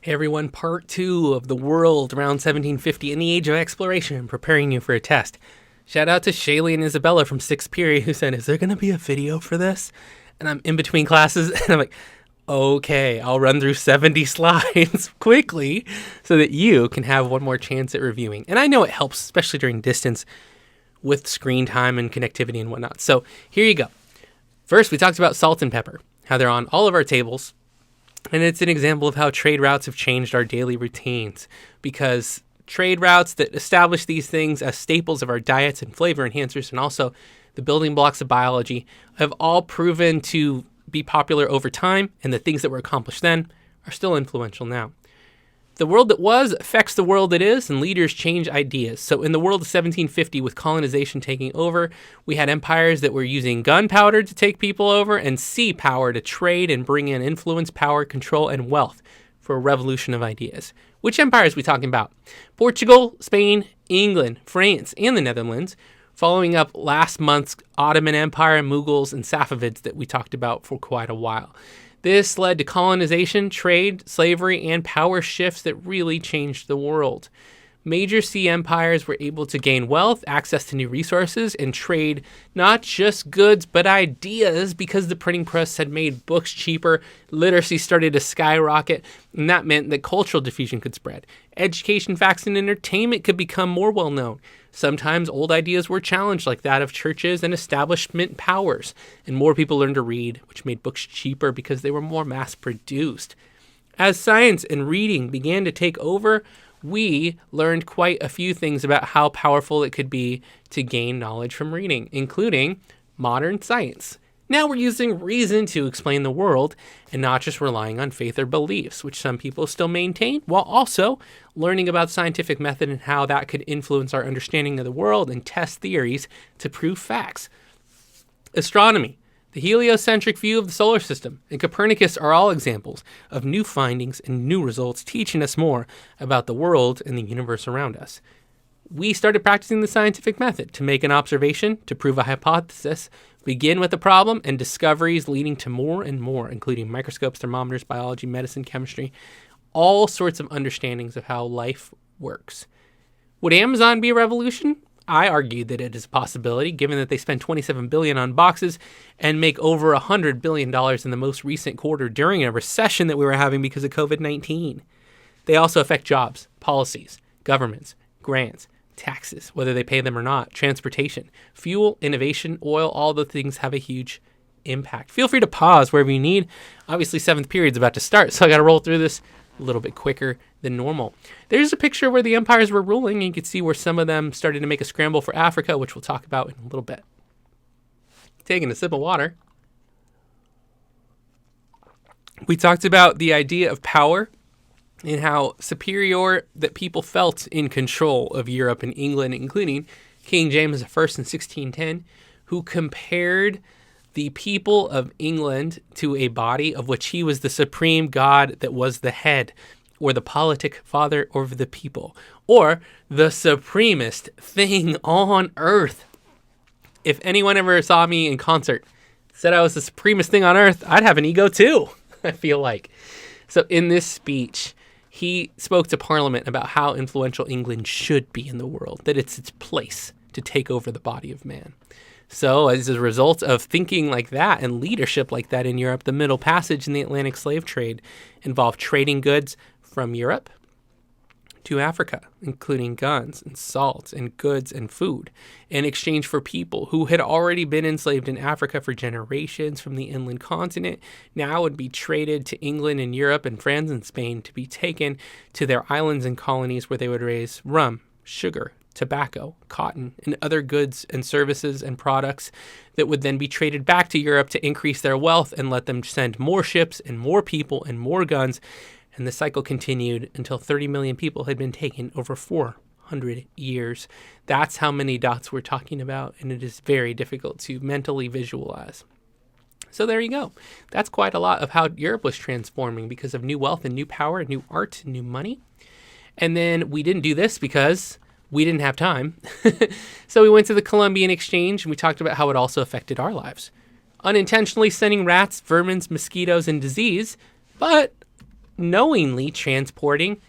Hey everyone, part 2 of the world around 1750 in the age of exploration, preparing you for a test. Shout out to Shaylee and Isabella from 6th period who said, is there going to be a video for this? And I'm in between classes and I'm like, okay, I'll run through 70 slides quickly so that you can have one more chance at reviewing. And I know it helps, especially during distance with screen time and connectivity and whatnot. So here you go. First, we talked about salt and pepper, how they're on all of our tables. And it's an example of how trade routes have changed our daily routines, because trade routes that establish these things as staples of our diets and flavor enhancers and also the building blocks of biology have all proven to be popular over time, and the things that were accomplished then are still influential now. The world that was affects the world that is, and leaders change ideas. So in the world of 1750, with colonization taking over, we had empires that were using gunpowder to take people over and sea power to trade and bring in influence, power, control, and wealth for a revolution of ideas. Which empires are we talking about? Portugal, Spain, England, France, and the Netherlands, following up last month's Ottoman Empire, Mughals, and Safavids that we talked about for quite a while. This led to colonization, trade, slavery, and power shifts that really changed the world. Major sea empires were able to gain wealth, access to new resources, and trade not just goods, but ideas, because the printing press had made books cheaper, literacy started to skyrocket, and that meant that cultural diffusion could spread. Education, facts, and entertainment could become more well-known. Sometimes old ideas were challenged, like that of churches and establishment powers, and more people learned to read, which made books cheaper because they were more mass-produced. As science and reading began to take over, we learned quite a few things about how powerful it could be to gain knowledge from reading, including modern science. Now we're using reason to explain the world and not just relying on faith or beliefs, which some people still maintain, while also learning about scientific method and how that could influence our understanding of the world and test theories to prove facts. Astronomy, the heliocentric view of the solar system, and Copernicus are all examples of new findings and new results teaching us more about the world and the universe around us. We started practicing the scientific method to make an observation, to prove a hypothesis, begin with a problem, and discoveries leading to more and more, including microscopes, thermometers, biology, medicine, chemistry, all sorts of understandings of how life works. Would Amazon be a revolution? I argued that it is a possibility, given that they spend $27 billion on boxes and make over $100 billion in the most recent quarter during a recession that we were having because of COVID-19. They also affect jobs, policies, governments, grants, taxes, whether they pay them or not, transportation, fuel, innovation, oil, all the things have a huge impact. Feel free to pause wherever you need. Obviously, 7th period is about to start, so I got to roll through this a little bit quicker than normal. There's a picture where the empires were ruling, and you can see where some of them started to make a scramble for Africa, which we'll talk about in a little bit. Taking a sip of water. We talked about the idea of power and how superior that people felt in control of Europe and England, including King James I in 1610, who compared the people of England to a body of which he was the supreme god that was the head, or the politic father over the people, or the supremest thing on earth. If anyone ever saw me in concert, said I was the supremest thing on earth, I'd have an ego too, I feel like. So in this speech, he spoke to Parliament about how influential England should be in the world, that it's its place to take over the body of man. So as a result of thinking like that and leadership like that in Europe, the Middle Passage and the Atlantic slave trade involved trading goods from Europe to Africa, including guns and salt and goods and food, in exchange for people who had already been enslaved in Africa for generations from the inland continent, now would be traded to England and Europe and France and Spain to be taken to their islands and colonies where they would raise rum, sugar, tobacco, cotton, and other goods and services and products that would then be traded back to Europe to increase their wealth and let them send more ships and more people and more guns. And the cycle continued until 30 million people had been taken over 400 years. That's how many dots we're talking about, and it is very difficult to mentally visualize. So there you go. That's quite a lot of how Europe was transforming because of new wealth and new power and new art and new money. And then we didn't do this because we didn't have time. So we went to the Columbian Exchange, and we talked about how it also affected our lives. Unintentionally sending rats, vermin, mosquitoes, and disease, but knowingly transporting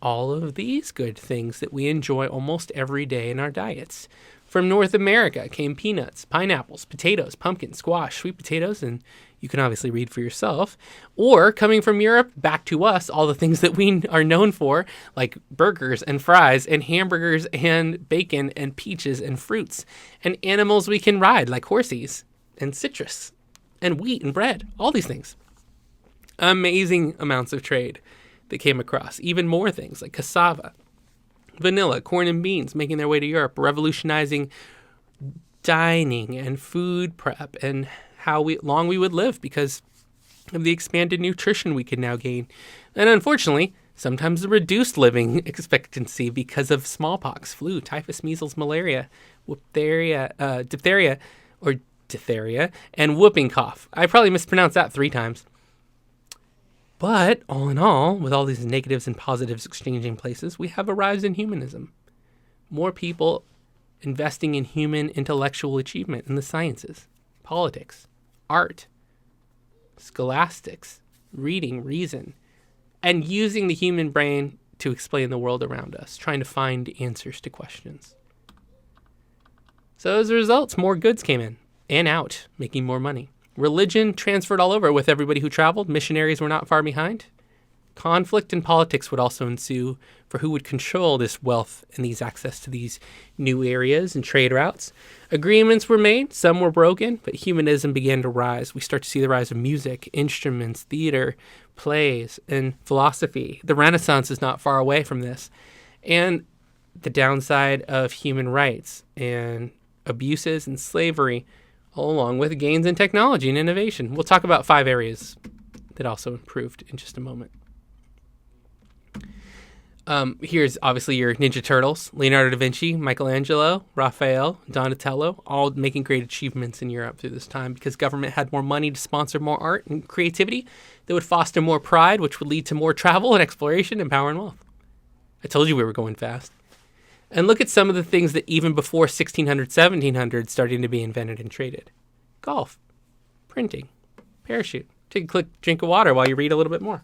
all of these good things that we enjoy almost every day in our diets. From North America came peanuts, pineapples, potatoes, pumpkins, squash, sweet potatoes, and you can obviously read for yourself. Or coming from Europe back to us, all the things that we are known for, like burgers and fries and hamburgers and bacon and peaches and fruits and animals we can ride, like horses and citrus and wheat and bread, all these things. Amazing amounts of trade that came across. Even more things like cassava, vanilla, corn, and beans making their way to Europe, revolutionizing dining and food prep and how long we would live because of the expanded nutrition we can now gain. And unfortunately, sometimes the reduced living expectancy because of smallpox, flu, typhus, measles, malaria, diphtheria, and whooping cough. I probably mispronounced that 3 times. But all in all, with all these negatives and positives exchanging places, we have a rise in humanism. More people investing in human intellectual achievement in the sciences, politics, art, scholastics, reading, reason, and using the human brain to explain the world around us, trying to find answers to questions. So as a result, more goods came in and out, making more money. Religion transferred all over with everybody who traveled. Missionaries were not far behind. Conflict and politics would also ensue for who would control this wealth and these access to these new areas and trade routes. Agreements were made, some were broken, but humanism began to rise. We start to see the rise of music, instruments, theater, plays, and philosophy. The Renaissance is not far away from this. And the downside of human rights and abuses and slavery, along with gains in technology and innovation. We'll talk about 5 areas that also improved in just a moment. Here's obviously your Ninja Turtles, Leonardo da Vinci, Michelangelo, Raphael, Donatello, all making great achievements in Europe through this time because government had more money to sponsor more art and creativity that would foster more pride, which would lead to more travel and exploration and power and wealth. I told you we were going fast. And look at some of the things that even before 1600, 1700 starting to be invented and traded. Golf, printing, parachute. Take a quick drink of water while you read a little bit more.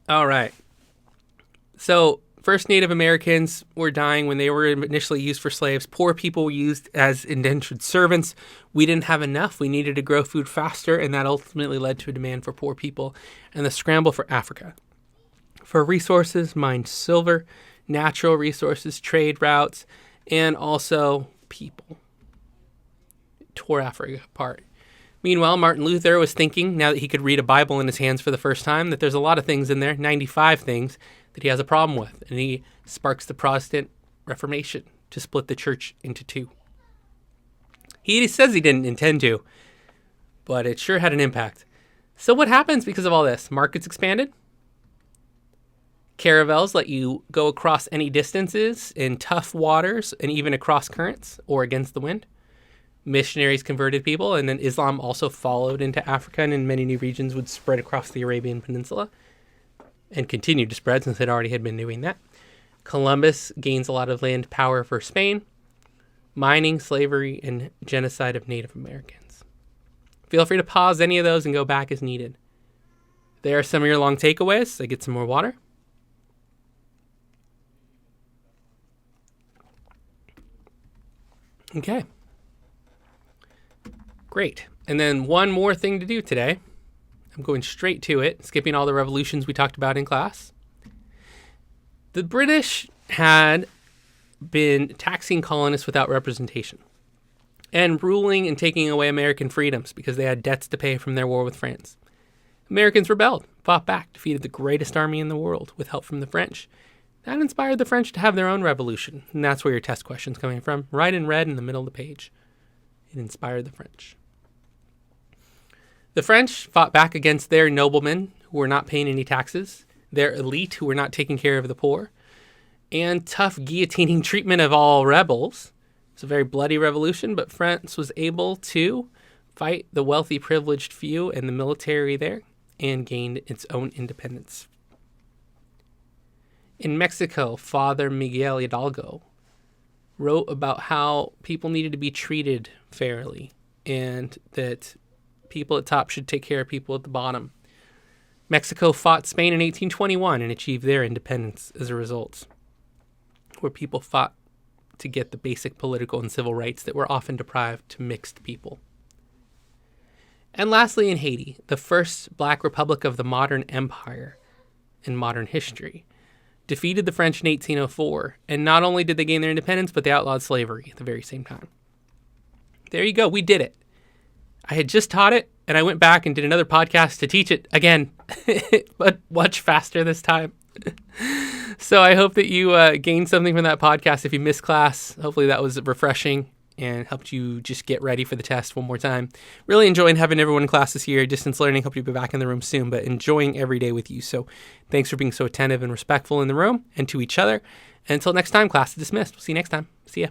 All right. So first Native Americans were dying when they were initially used for slaves. Poor people were used as indentured servants. We didn't have enough. We needed to grow food faster, and that ultimately led to a demand for poor people and the scramble for Africa. For resources, mined silver, natural resources, trade routes, and also people. Tore Africa apart. Meanwhile, Martin Luther was thinking, now that he could read a Bible in his hands for the first time, that there's a lot of things in there, 95 things, that he has a problem with. And he sparks the Protestant Reformation to split the church into 2. He says he didn't intend to, but it sure had an impact. So what happens because of all this? Markets expanded. Caravels let you go across any distances in tough waters and even across currents or against the wind. Missionaries converted people, and then Islam also followed into Africa, and in many new regions would spread across the Arabian Peninsula and continued to spread since it already had been doing that. Columbus gains a lot of land power for Spain, mining, slavery, and genocide of Native Americans. Feel free to pause any of those and go back as needed. There are some of your long takeaways. I get some more water. Okay. Great. And then one more thing to do today. I'm going straight to it, skipping all the revolutions we talked about in class. The British had been taxing colonists without representation and ruling and taking away American freedoms because they had debts to pay from their war with France. Americans rebelled, fought back, defeated the greatest army in the world with help from the French. That inspired the French to have their own revolution, and that's where your test question's coming from, right in red in the middle of the page. It inspired the French. The French fought back against their noblemen who were not paying any taxes, their elite who were not taking care of the poor, and tough guillotining treatment of all rebels. It's a very bloody revolution, but France was able to fight the wealthy, privileged few and the military there and gained its own independence. In Mexico, Father Miguel Hidalgo wrote about how people needed to be treated fairly and that People at top should take care of people at the bottom. Mexico fought Spain in 1821 and achieved their independence as a result, where people fought to get the basic political and civil rights that were often deprived to mixed people. And lastly, in Haiti, the first black republic of the modern empire in modern history, defeated the French in 1804, and not only did they gain their independence, but they outlawed slavery at the very same time. There you go. We did it. I had just taught it, and I went back and did another podcast to teach it again, but much faster this time. So I hope that you gained something from that podcast. If you missed class, hopefully that was refreshing and helped you just get ready for the test one more time. Really enjoying having everyone in class this year. Distance learning, hope you'll be back in the room soon, but enjoying every day with you. So thanks for being so attentive and respectful in the room and to each other. And until next time, class is dismissed. We'll see you next time. See ya.